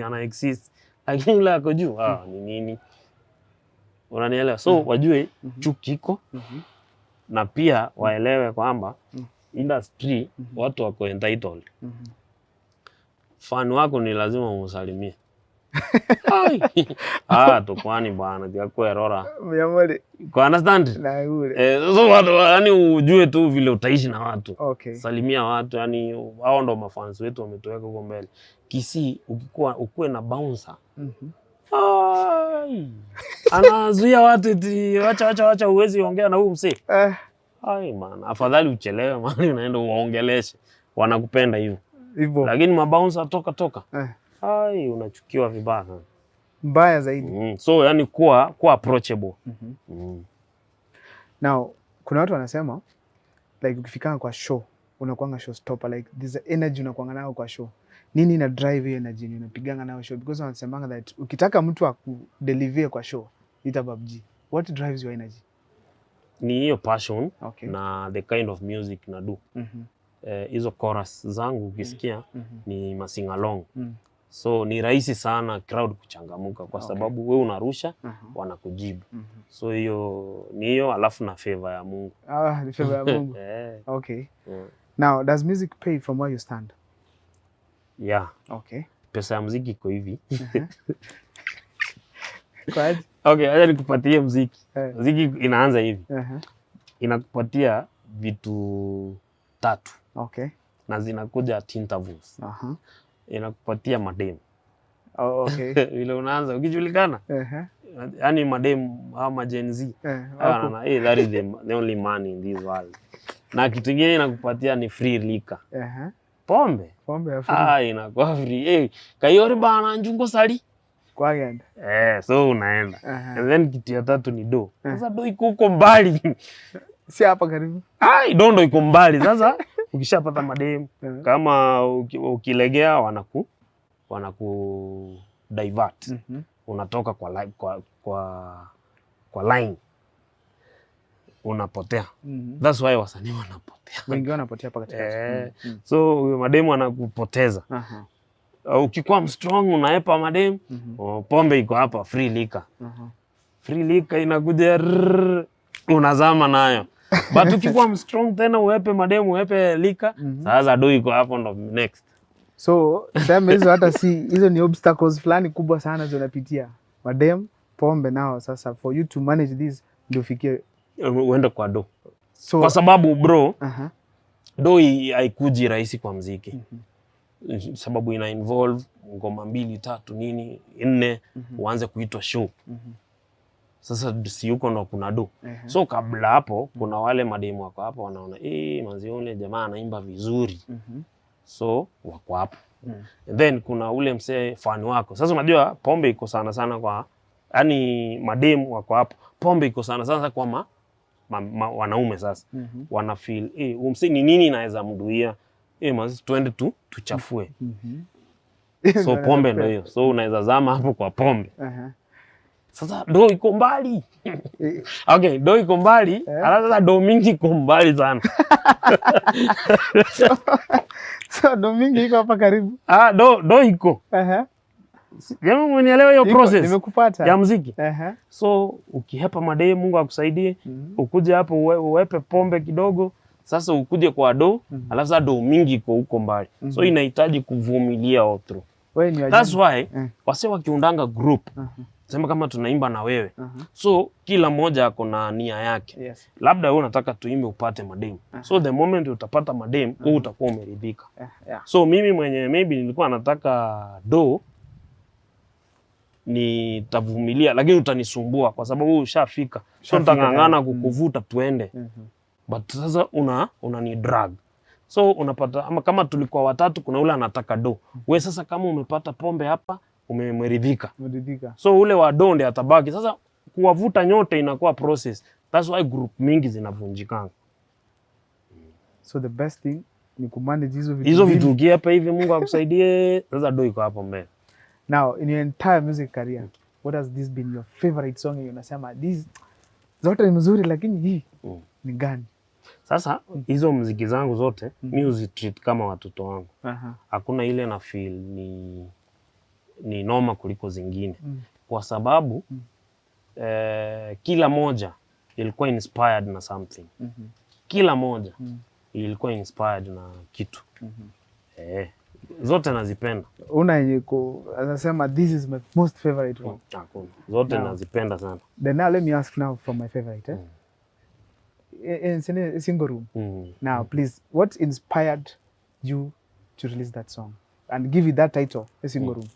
ana exist. Lakini ule ako juu, ni nini? Unanielewa? So wajue chuki iko na pia waelewe kwamba industry watu wako entitled. Fan wako ni lazima umsalimie. Tokwani bwana diakwe rora. Mnyamole. Kwa understand? Na ule. So watu yani ujue tu vile utaishi na watu. Okay. Salimia watu, yani hao ndo mafans wetu wametoweka huko mbele. Kisi ukue na bouncer. Anazuia watu eti wacha uwezi ongea na huyu msee. Man, afadhali uchelewe mahali unaenda uwaongeleshe. Wanakupenda hivyo. Lakini mabouncer toka. Unachukiwa vibaya. Mbaya zaidi. So yani kuwa approachable. Now, kuna watu wanasema like ukifikanga kwa show, unakuanga show stopper, like this energy unakuanga nayo kwa show. Nini ina drive hiyo energy unapiganga nayo show? Because wanasemanga that ukitaka mtu akudeliver kwa show, ita PUBG. What drives your energy? Ni hiyo passion Okay. na the kind of music na do. Hizo chorus zangu ukisikia ni masing along. So ni rahisi sana crowd kuchangamuka kwa sababu wewe unarusha wanakujibu. So hiyo alafu na favor ya Mungu. Ni favor ya Mungu. Okay. Now, does music pay from where you stand? Yeah. Okay. Pesa ya muziki iko hivi. Kwaje? Okay, acha nikupatie muziki. Muziki inaanza hivi. Inakupatia vitu 3. Okay. Na zinakuja at intervals. Inakupatia madem. Okay. Vile unaanza ukijulikana. Yani madem ama Gen Z. That is the only man in this world. Na kitu kingine inakupatia ni free liquor. Pombe ya free. Inakuwa free. Kayori bana njungo sali. Kwa ganda. So unaenda. And then kitu ya 3 ni do. Sasa do iko huko mbali. Si hapa karibu. Ndo iko mbali. Sasa ukishapata madem kama ukilegea wanaku divert. Unatoka kwa line. Unapotea. That's why wasanii wanapotea. Wengi wanapotea hapa katikati. So madem wanakupoteza. Ukikuwa strong unaepa madem, pombe iko hapa free liquor. Free liquor inakuja unazama nayo. But ukikuwa strong tena uepe madem uepe liquor, sasa do iko hapo ndo next. So sema hizo hata hizo ni obstacles fulani kubwa sana zinapitia. Madem, pombe nao sasa for you to manage this ndio ufikie uende kwa do. So, kwa sababu bro, do haikuji rahisi kwa muziki. Sababu ina involve ngoma 2, 3, nini, 4 uanze kuitwa show. Sasa si yuko ndo kuna do. So kabla hapo kuna wale mademu wako hapo wanaona manzi yule jamaa anaimba vizuri. So wako hapo. And then kuna ule msee fan wako. Sasa unajua pombe iko sana sana kwa yani mademu wako hapo. Pombe iko sana sana kwa wanaume sasa. Wana feel msee ni nini naweza mduia? Mazi twende tuchafue. So pombe ndio hiyo. So unaweza zama hapo kwa pombe. Sasa do iko mbali. Okay, do iko mbali. Sasa do mingi iko mbali sana. So do mingi iko hapa karibu. Do iko. Yaani unielewa hiyo process. Nimekupata. Ya muziki. So ukihepa mademu Mungu akusaidie, ukuje hapo uwepe pombe kidogo, sasa ukuje kwa do, alafu sasa do mingi iko huko mbali. So inahitaji kuvumilia otro. That's why wase wakiundanga group. Sema kama tunaimba na wewe. So kila mmoja ako na nia yake. Labda wewe unataka tuimbe upate mademu. So the moment utapata mademu, wewe utakuwa umeridhika. So mimi mwenye maybe nilikuwa nataka do nitavumilia, lakini utanisumbua kwa sababu ushafika. So nitangangana kukuvuta tuende. But sasa una drag. So unapata ama kama tulikuwa watatu kuna ule anataka do. Wewe sasa kama umepata pombe hapa umeridhika. So ule wa do ndiye atabaki. Sasa kuwavuta nyote inakuwa process. That's why group mingi zinavunjikanga. So the best thing ni kumanage hizo vitu. Hizo vitu ukiapa hivi Mungu akusaidie, sasa do iko hapo mbele. Now in your entire music career, what has this been your favorite song and unasema this zote ni mzuri lakini hii ni gani? Sasa hizo muziki zangu zote mimi uzitreat kama watoto wangu. Hakuna ile na feel ni noma kuliko zingine. Kwa sababu kila moja ilikuwa inspired na something. Kila moja ilikuwa inspired na kitu. Zote nazipenda. Una yenye anasema this is my most favorite one? Hakuna. Zote nazipenda sana. Then now let me ask now for my favorite. In Single Room. Now please, what inspired you to release that song and give it that title, A Single Room?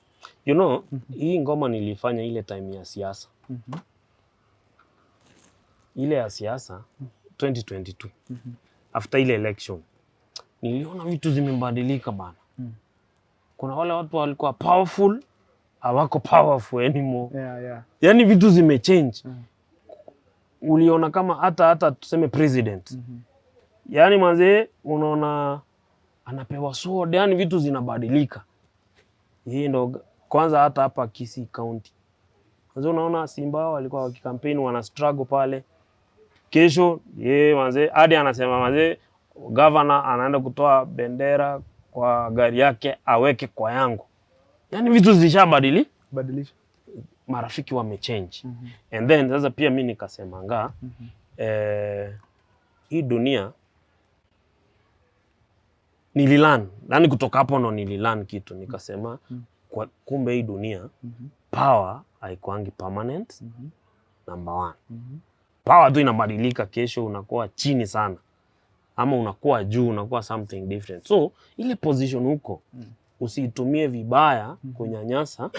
You know, hii ngoma nilifanya ile time ya siasa. Ile ya siasa 2022. After ile election. Niliona vitu zimebadilika bana. Kuna wale watu walikuwa powerful, hawako powerful anymore. Yaani vitu zimechange. Uliona kama hata tuseme president. Yaani manze unaona anapewa sword, yaani vitu zinabadilika. Hii ndo kwanza hata hapa Kisii County. Manze unaona Simba walikuwa wakikampeni wana struggle pale. Kesho manze hadi anasema manze governor anaenda kutoa bendera kwa gari yake aweke kwa yangu. Yaani vitu zishabadilisha. Marafiki wamechange. And then sasa pia mimi nikasemanga hii dunia nililearn. Yaani kutoka hapo ndo nililearn kitu. Nikasema kumbe hii dunia power haikuangi permanent. Number 1. Power tu inabadilika, kesho unakuwa chini sana. Ama unakuwa juu, unakuwa something different. So ile position huko usiitumie vibaya kunyanyasa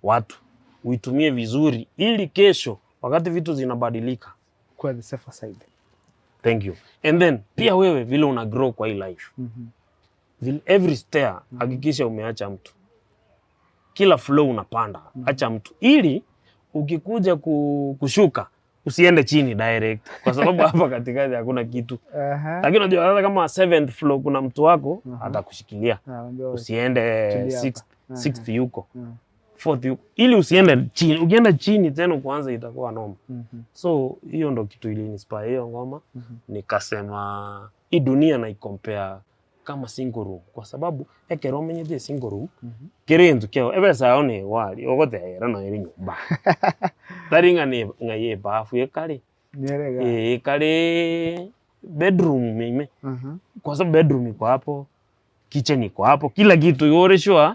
watu. Uitumie vizuri ili kesho wakati vitu zinabadilika kwa the safer side. Thank you. And then pia wewe vile una grow kwa hii life. Every stair hakikisha umeacha mtu. Kila flow unapanda, acha mtu. Ili ukikuja kushuka usiende chini direct kwa sababu hapa katikati hakuna kitu. Lakini unajua hata kama 7th floor kuna mtu wako atakushikilia. Usiende 6th yuko. 4th yuko. Ili usiende chini. Ukienda chini tena kuanza itakuwa noma. So hiyo ndo kitu ili inspire hiyo ngoma. Nikasema hii dunia na ikompare kama Single Room kwa sababu ekero menye Single Room kirendu kyo ebesa one wali ogote era no iri nyumba taringa ni ngaye bafu yekale nyerega kale bedroom mimi kwa sababu bedroom iko hapo, kitchen iko hapo, kila kitu yore sure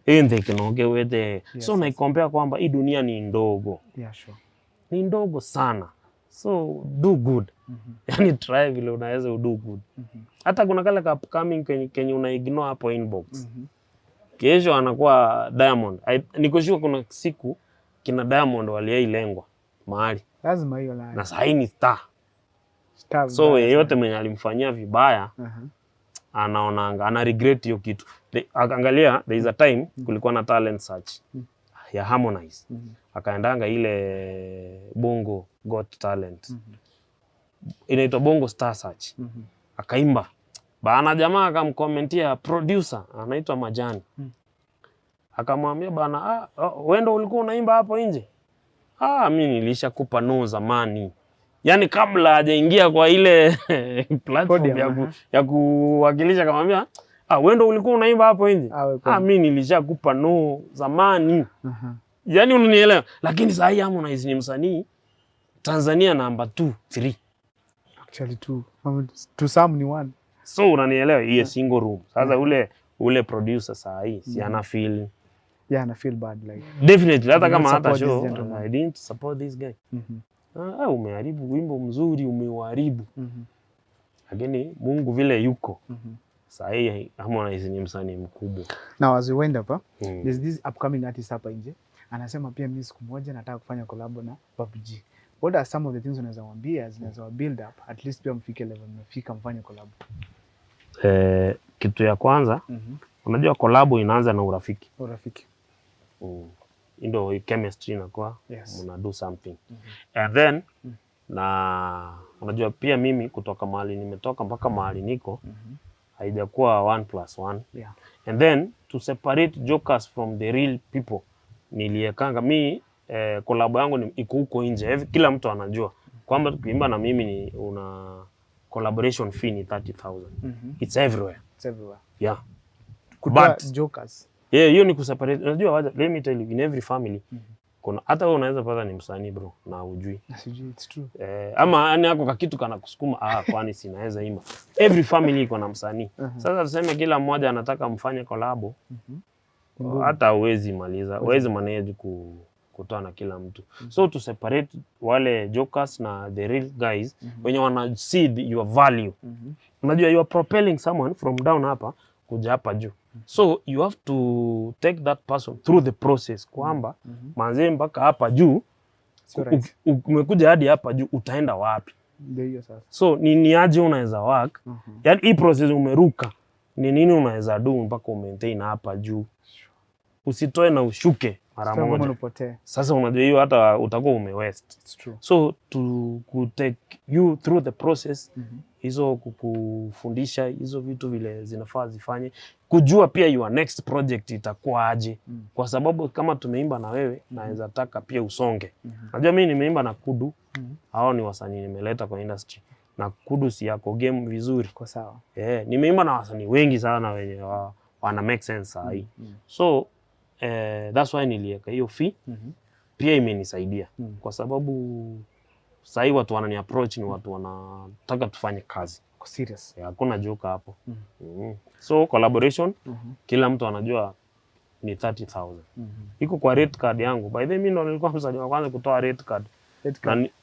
ende kinoge wete. So na ikompare kwamba hii dunia ni ndogo. Ni ndogo sana. So do good. Yani try vile unaweza do good. Hata kuna kale ka upcoming kenye una ignore hapo inbox. Kesho anakuwa Diamond. Niko sure kuna siku kina Diamond waliailengwa mahali. Lazima hiyo na sasa ni star. So yeyote mwenye alimfanyia vibaya anaonanga, ana regret hiyo kitu. Angalia, there is a time kulikuwa na talent search ya Harmonize. Akaendanga ile Bongo Got Talent. Inaitwa Bongo Star Search. Akaimba. Bana jamaa akamkomentia producer anaitwa Majani. Akamwambia bana, wewe ndio ulikuwa unaimba hapo nje? Mimi nilishakupa no zamani. Yaani kabla hajaingia kwa ile platform ya kuwakilisha, akamwambia wewe ndio ulikuwa unaimba hapo nje? Mimi nilishakupa no zamani. Yaani unanielewa? Lakini sasa hii Harmonize ni msanii Tanzania number 2, 3. Actually 2. To some ni 1. So unanielewa, hii single room. Sasa ule producer saa hii si ana feel. Yeah, ana feel bad like. Definitely hata kama hata show I didn't support this guy. Umeharibu wimbo mzuri, umeuharibu. Lakini Mungu vile yuko. Saa hii Harmonize ni msanii mkubwa. Now as we wind up, there's this upcoming artist hapa nje. Anasema pia mimi siku moja nataka kufanya collab na Babu. What are some of the things unaweza waambia zinaweza build up at least pia mfike level mfika mfanye collab? Kitu ya kwanza, unajua collab inaanza na urafiki. Ndio chemistry inakuwa, mna do something. And then na unajua pia mimi kutoka mahali nimetoka mpaka mahali niko haijakuwa 1+1. And then to separate jokers from the real people, niliekanga mimi collab yangu iko huko nje. Kila mtu anajua kwamba kuimba na mimi ni una collaboration fee ni 30,000. It's everywhere. Yeah. But jokers. Hiyo ni kuseparate. Unajua let me tell you, in every family kuna hata wewe unaweza pata ni msanii bro na hujui. Nasijui, it's true. Ama yani yako kitu kana kusukuma kwani sinaweza imba. Every family iko na msanii. Sasa tuseme kila mmoja anataka mfanye collab. Hata huwezi maliza, huwezi manage kutoa na kila mtu. So to separate wale jokers na the real guys wenye wana see your value. Unajua you are propelling someone from down hapa kuja hapa juu. So you have to take that person through the process kwamba manze mpaka hapa juu umekuja hadi hapa juu utaenda wapi? So ni aje unaweza work? Yaani hii process umeruka ni nini unaweza do mpaka maintain hapa juu? Usitoe na ushuke mara moja. Sasa unajua hiyo hata utakuwa umewaste. So to take you through the process, hizo kukufundisha hizo vitu vile zinafaa zifanye, kujua pia your next project itakuwa aje. Kwa sababu kama tumeimba na wewe naweza taka pia usonge. Unajua mimi nimeimba na Kudu, hao ni wasanii nimeleta kwa industry. Na Kudu si yako game vizuri. Kwa sawa. Nimeimba na wasanii wengi sana wenye wana make sense saa hii. So that's why niliweka hiyo fee. Pia imenisaidia kwa sababu sasa hivi watu wanani approach ni watu wanataka tufanye kazi kwa serious. Hakuna joke hapo. So collaboration kila mtu anajua ni 30,000. Iko kwa rate card yangu. By the way mimi ndo nilikuwa msanii wa kwanza kutoa rate card.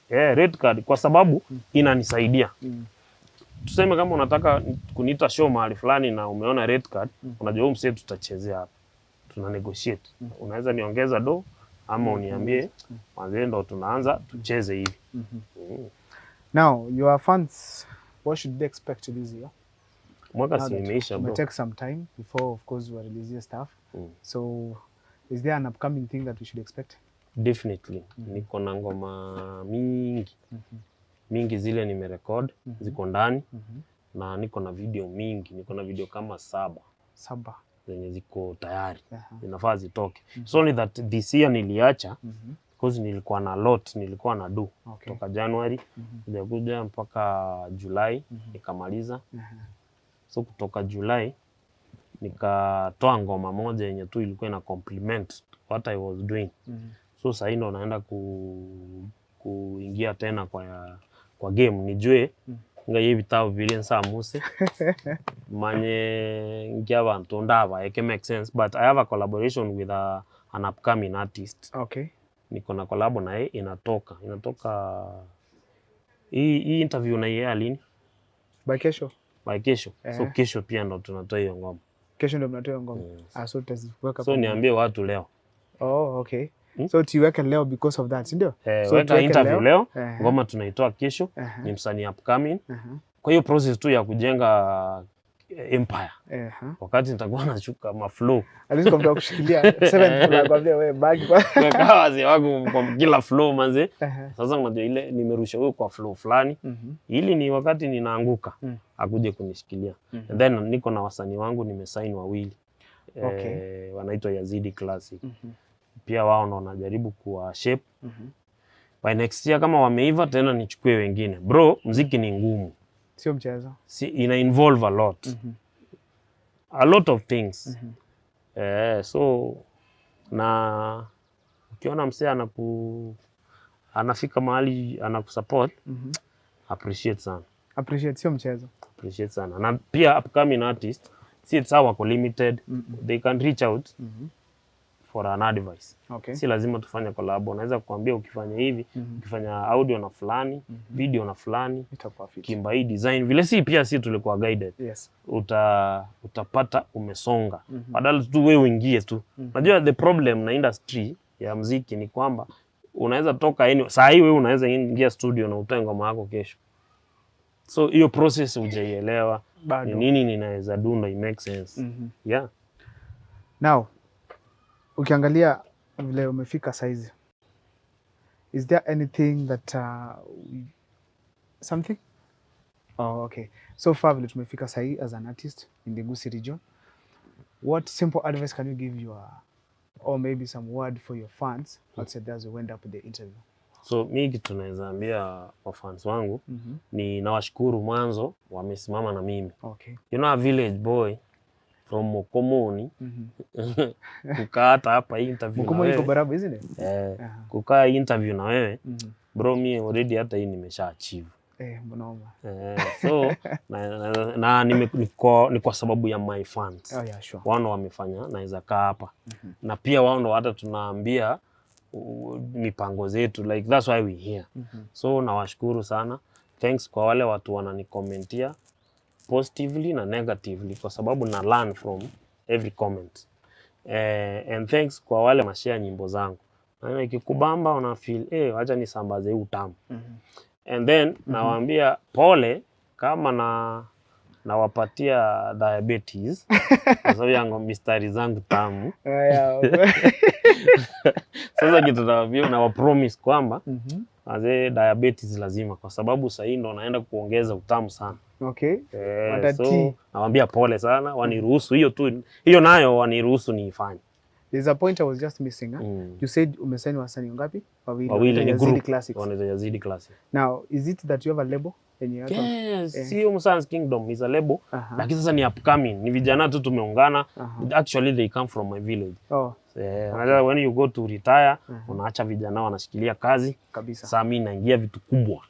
Rate card kwa sababu inanisaidia. Tuseme kama unataka kuniita show mahali fulani na umeona rate card, unajua msee tutachezea hapa. Tuna negotiate. Unaweza niongeza do ama uniambie manze ndo tunaanza tucheze hivi. Now your fans, what should they expect this year? Mwaka si imeisha bro. It take some time before of course we release stuff. So is there an upcoming thing that we should expect? Definitely. Niko na ngoma mingi. Mingi zile nimerecord ziko ndani na niko na video mingi. Niko na video kama 7 zenye ziko tayari. Zinafaa zitoke. So only that this year niliacha because nilikuwa na lot, nilikuwa na do kutoka January kuja mpaka July nikamaliza. So kutoka July nikatoa ngoma moja yenye tu ilikuwa ina complement what I was doing. So sasa ndo naenda kuingia tena kwa game nijue ngaye bitao vile nsa muse manye ngia abantu ndaba it make sense, but I have a collaboration with an upcoming artist. Niko na collab na yeye inatoka hii interview na yeye alini by kesho. So kesho pia ndo tunatoa hiyo ngoma. Kesho ndo mnatoa ngoma. So tutaziweka. So niambie watu leo. So tuweke leo because of that, ndio? So weka interview leo, ngoma tunaitoa kesho, ni msanii upcoming. Kwa hiyo process tu ya kujenga empire. Wakati nitakuwa nashuka maflow. Alisi kwa mtu kushikilia 7th floor akwambia wewe bagi kwa. Kwa wazee wangu kwa kila flow manze. Sasa unajua ile nimerusha wewe kwa flow fulani. Ili ni wakati ninaanguka akuje kunishikilia. And then niko na wasanii wangu nimesign wawili. Wanaitwa Yazidi Classic. Pia wao ndo wanajaribu kuwa shape. By next year kama wameiva tena nichukue wengine. Bro, muziki ni ngumu. Sio mchezo. Ina involve a lot. A lot of things. So na ukiona msee anafika mahali anakusupport, appreciate sana. Appreciate sio mchezo. Appreciate sana. Na pia upcoming artist, si it's wako limited, they can reach out for an advice. Si lazima tufanye collab. Unaweza kuambia ukifanya hivi, ukifanya audio na fulani, video na fulani, kimba hii design. Vile si pia si tulikuwa guided. Utapata umesonga. Badala tu wewe uingie tu. Unajua the problem na industry ya muziki ni kwamba unaweza toka saa hii wewe unaweza ingia studio na utoe ngoma yako kesho. So hiyo process hujaielewa. Ni nini ninaweza do na make sense. Yeah. Now, ukiangalia vile umefika size, is there anything that something? Okay. So far vile tumefika sahi as an artist in the Gusii region, what simple advice can you give or maybe some word for your fans outside as we went up the interview? So mimi kitu naweza ambia wa fans wangu ni nawashukuru mwanzo wamesimama na mimi. You know, a village boy from Mokomoni kukaa hapa interview. Mokomoni iko Barabu, isn't it? Kukaa interview na wewe bro, mimi already hata hii nimesha achieve. Mbona so ni kwa sababu ya my fans. Wao wamefanya naweza kaa hapa. Na pia wao hata tunaambia mipango zetu, like that's why we here. So nawashukuru sana. Thanks kwa wale watu wananikomentia positively na negatively kwa sababu na learn from every comment. And thanks kwa wale mashare nyimbo zangu. Na ikikubamba una feel acha nisambaze utamu. And then nawaambia pole kama nawapatia diabetes kwa sababu yangu mistari zangu tamu. Sasa kitu na promise kwamba diabetes lazima kwa sababu sasa ndo naenda kuongeza utamu sana. So nawaambia pole sana, waniruhusu hiyo nayo waniruhusu niifanye. There's a point I was just missing. You said umesaini wasanii ngapi? Wawili ni Yazidi Classics. Wanaitwa Yazidi Classics. Now, is it that you have a label? Yes, si Omosayansi Kingdom is a label. Lakini sasa ni upcoming. Ni vijana tu tumeungana. Actually they come from my village. When you go to retire, unaacha vijana wanashikilia kazi. Sasa mimi naingia vitu kubwa.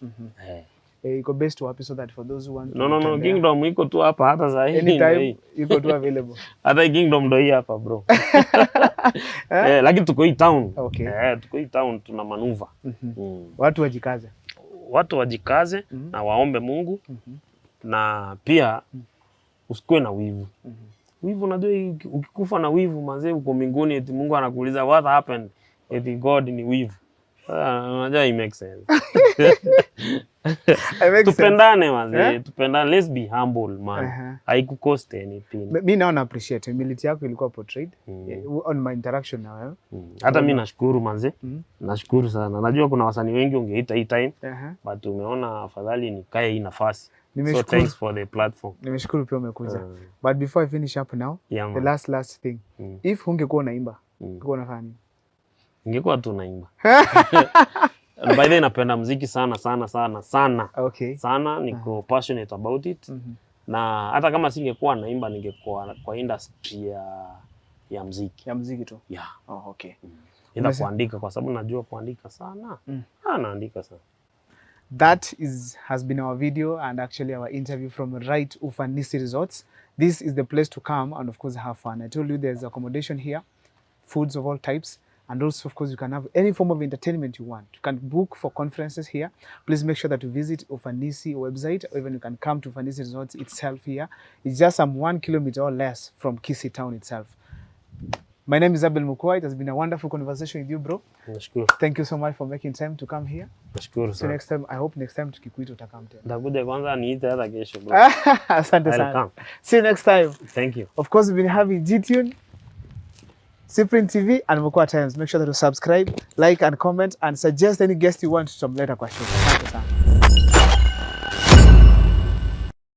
Iko best wapi so that for those who want No, Kingdom iko tu hapa hata sasa hivi. Anytime iko tu available. Hata Kingdom ndo hii hapa bro. Lakini tuko hii town. Tuko hii town tuna manuva. Watu wajikaze. Watu wajikaze na waombe Mungu na pia usikue na wivu. Wivu unajua ukikufa na wivu manze uko mbinguni eti Mungu anakuuliza what happened? Eti God ni wivu. Unajua it makes sense. Tupendane manze, tupendane, let's be humble man. Haikucost anything. Mimi naona appreciate humility yako ilikuwa portrayed on my interaction na wewe. Hata mimi nashukuru manze. Nashukuru sana. Najua kuna wasanii wengi ungeita hii time, but umeona afadhali nikae hii nafasi. So thanks for the platform. Nimeshukuru pia umekuja. But before I finish up now, the last thing. If ungekuwa unaimba, ungekuwa unafanya nini? Ningekuwa tu naimba. By the way napenda muziki sana. Sana, niko passionate about it. Na hata kama singekuwa naimba ningekuwa kwa industry ya muziki. Ya muziki tu. Yeah. Ila kuandika kwa sababu najua kuandika sana. Naandika sana. That has been our video and actually our interview from Right Ufanisi Resorts. This is the place to come and of course have fun. I told you there's accommodation here, foods of all types. And also, of course, you can have any form of entertainment you want. You can book for conferences here. Please make sure that you visit Ufanisi website, or even you can come to Ufanisi Resorts itself here. It's just some 1 kilometer or less from Kisii town itself. My name is Abel Mukua. It has been a wonderful conversation with you, bro. Nashukuru. Thank you so much for making time to come here. Nashukuru So sana. next time, I hope next time tukikuita utakam tena. Ndakuja kwanza niite hata kesho bro. Asante I'll sana. come. See you next time. Thank you. Of course, we've been having GTune, Cyprian TV, and Mukua Times. Make sure that you subscribe, like, and comment, and suggest any guest you want to some later questions. Asante sana.